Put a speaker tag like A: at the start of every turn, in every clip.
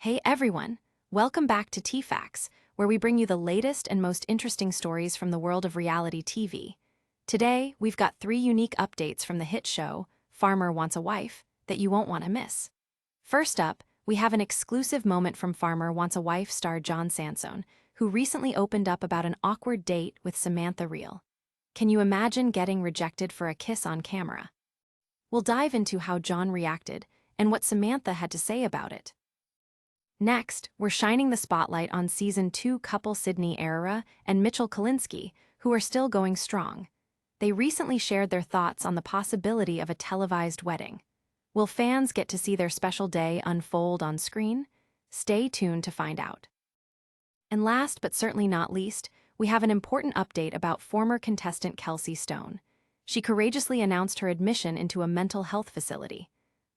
A: Hey everyone, welcome back to TFacts, where we bring you the latest and most interesting stories from the world of reality TV. Today, we've got 3 unique updates from the hit show, Farmer Wants a Wife, that you won't want to miss. First up, we have an exclusive moment from Farmer Wants a Wife star John Sansone, who recently opened up about an awkward date with Samantha Riehl. Can you imagine getting rejected for a kiss on camera? We'll dive into how John reacted and what Samantha had to say about it. Next, we're shining the spotlight on Season 2 couple Errera and Kolinsky, who are still going strong. They recently shared their thoughts on the possibility of a televised wedding. Will fans get to see their special day unfold on screen? Stay tuned to find out. And last but certainly not least, we have an important update about former contestant Khelsi Stone. She courageously announced her admission into a mental health facility.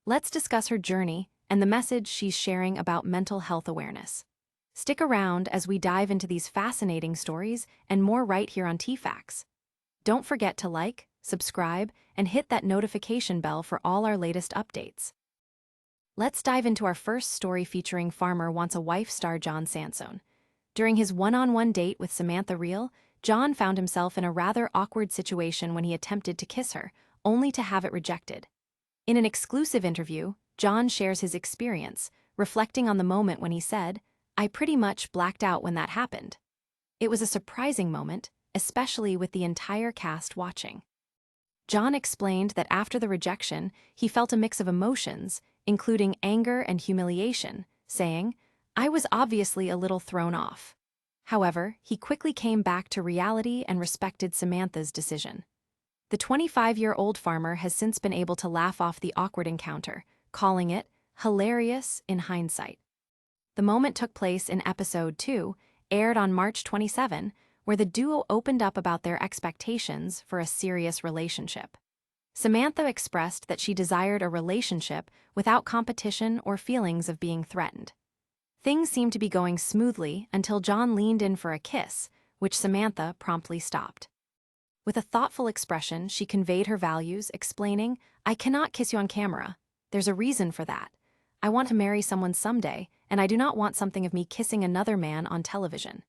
A: Let's discuss her journey and the message she's sharing about mental health awareness. Stick around as we dive into these fascinating stories and more right here on TFacts. Don't forget to like, subscribe, and hit that notification bell for all our latest updates. Let's dive into our first story featuring Farmer Wants a Wife star John Sansone. During his one-on-one date with Samantha Riehl, John found himself in a rather awkward situation when he attempted to kiss her, only to have it rejected. In an exclusive interview, John shares his experience, reflecting on the moment when he said, "I pretty much blacked out when that happened." It was a surprising moment, especially with the entire cast watching. John explained that after the rejection, he felt a mix of emotions, including anger and humiliation, saying, "I was obviously a little thrown off." However, he quickly came back to reality and respected Samantha's decision. The 25-year-old farmer has since been able to laugh off the awkward encounter, calling it hilarious in hindsight. The moment took place in episode 2, aired on March 27, where the duo opened up about their expectations for a serious relationship. Samantha expressed that she desired a relationship without competition or feelings of being threatened. Things seemed to be going smoothly until John leaned in for a kiss, which Samantha promptly stopped. With a thoughtful expression, she conveyed her values, explaining, "I cannot kiss you on camera. There's a reason for that. I want to marry someone someday, and I do not want something of me kissing another man on television."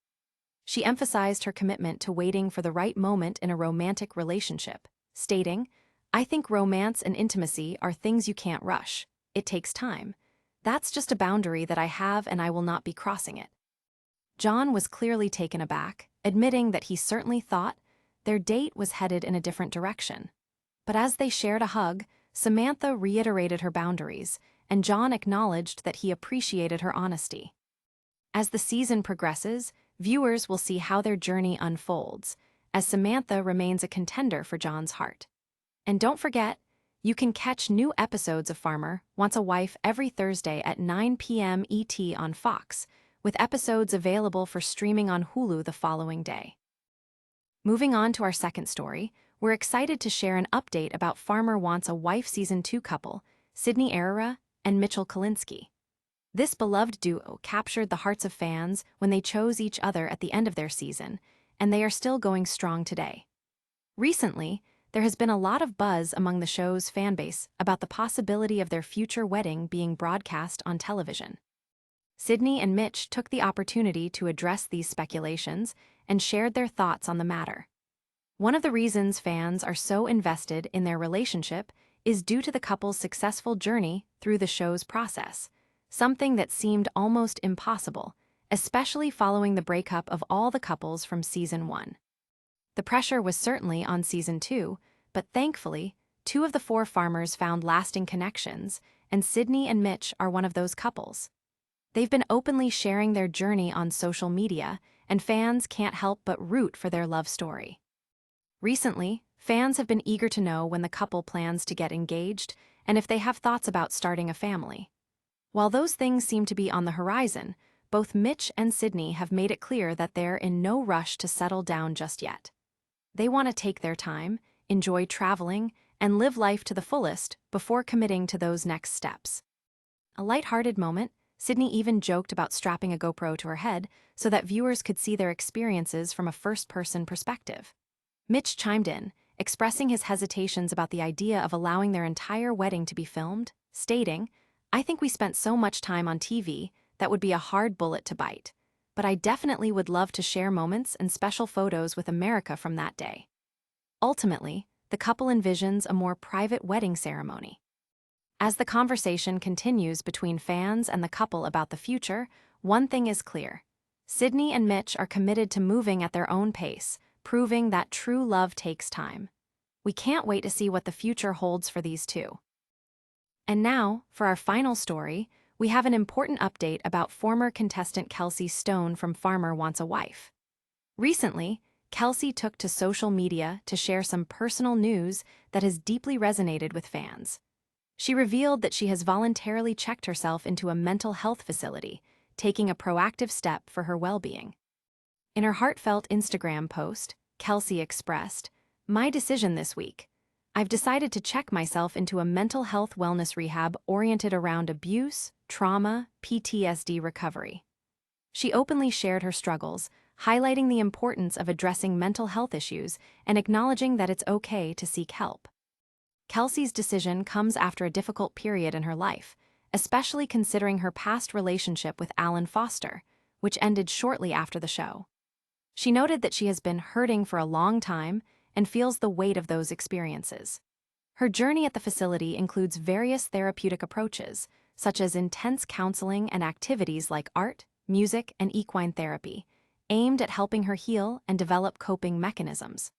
A: She emphasized her commitment to waiting for the right moment in a romantic relationship, stating, "I think romance and intimacy are things you can't rush. It takes time. That's just a boundary that I have and I will not be crossing it." John was clearly taken aback, admitting that he certainly thought their date was headed in a different direction. But as they shared a hug, Samantha reiterated her boundaries, and John acknowledged that he appreciated her honesty. As the season progresses, viewers will see how their journey unfolds, as Samantha remains a contender for John's heart. And don't forget, you can catch new episodes of Farmer Wants a Wife every Thursday at 9 p.m. ET on Fox, with episodes available for streaming on Hulu the following day. Moving on to our second story, we're excited to share an update about Farmer Wants a Wife Season 2 couple, Errera and Kolinsky. This beloved duo captured the hearts of fans when they chose each other at the end of their season, and they are still going strong today. Recently, there has been a lot of buzz among the show's fanbase about the possibility of their future wedding being broadcast on television. Sydney and Mitch took the opportunity to address these speculations and shared their thoughts on the matter. One of the reasons fans are so invested in their relationship is due to the couple's successful journey through the show's process, something that seemed almost impossible, especially following the breakup of all the couples from Season 1. The pressure was certainly on Season 2, but thankfully, 2 of the 4 farmers found lasting connections, and Sydney and Mitch are one of those couples. They've been openly sharing their journey on social media, and fans can't help but root for their love story. Recently, fans have been eager to know when the couple plans to get engaged and if they have thoughts about starting a family. While those things seem to be on the horizon, both Mitch and Sydney have made it clear that they're in no rush to settle down just yet. They want to take their time, enjoy traveling, and live life to the fullest before committing to those next steps. A lighthearted moment, Sydney even joked about strapping a GoPro to her head so that viewers could see their experiences from a first-person perspective. Mitch chimed in, expressing his hesitations about the idea of allowing their entire wedding to be filmed, stating, "I think we spent so much time on TV that would be a hard bullet to bite, but I definitely would love to share moments and special photos with America from that day. Ultimately, the couple envisions a more private wedding ceremony. As the conversation continues between fans and the couple about the future, one thing is clear. Sydney and Mitch are committed to moving at their own pace, proving that true love takes time. We can't wait to see what the future holds for these two. And now, for our final story, we have an important update about former contestant Khelsi Stone from Farmer Wants a Wife. Recently, Khelsi took to social media to share some personal news that has deeply resonated with fans. She revealed that she has voluntarily checked herself into a mental health facility, taking a proactive step for her well-being. In her heartfelt Instagram post, Khelsi expressed, "My decision this week. I've decided to check myself into a mental health wellness rehab oriented around abuse, trauma, PTSD recovery." She openly shared her struggles, highlighting the importance of addressing mental health issues and acknowledging that it's okay to seek help. Khelsi's decision comes after a difficult period in her life, especially considering her past relationship with Alan Foster, which ended shortly after the show. She noted that she has been hurting for a long time and feels the weight of those experiences. Her journey at the facility includes various therapeutic approaches, such as intense counseling and activities like art, music, and equine therapy, aimed at helping her heal and develop coping mechanisms.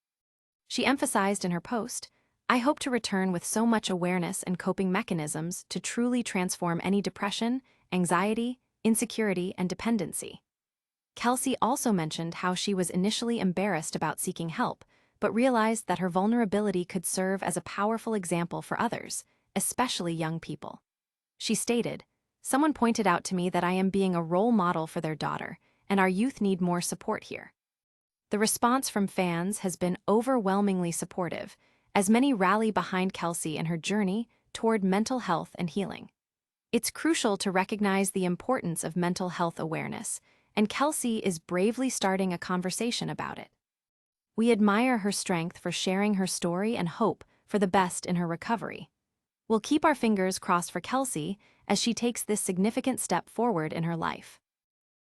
A: She emphasized in her post, "I hope to return with so much awareness and coping mechanisms to truly transform any depression, anxiety, insecurity, and dependency." Khelsi also mentioned how she was initially embarrassed about seeking help, but realized that her vulnerability could serve as a powerful example for others, especially young people. She stated, "Someone pointed out to me that I am being a role model for their daughter, and our youth need more support here." The response from fans has been overwhelmingly supportive, as many rally behind Khelsi and her journey toward mental health and healing. It's crucial to recognize the importance of mental health awareness, and Khelsi is bravely starting a conversation about it. We admire her strength for sharing her story and hope for the best in her recovery. We'll keep our fingers crossed for Khelsi as she takes this significant step forward in her life.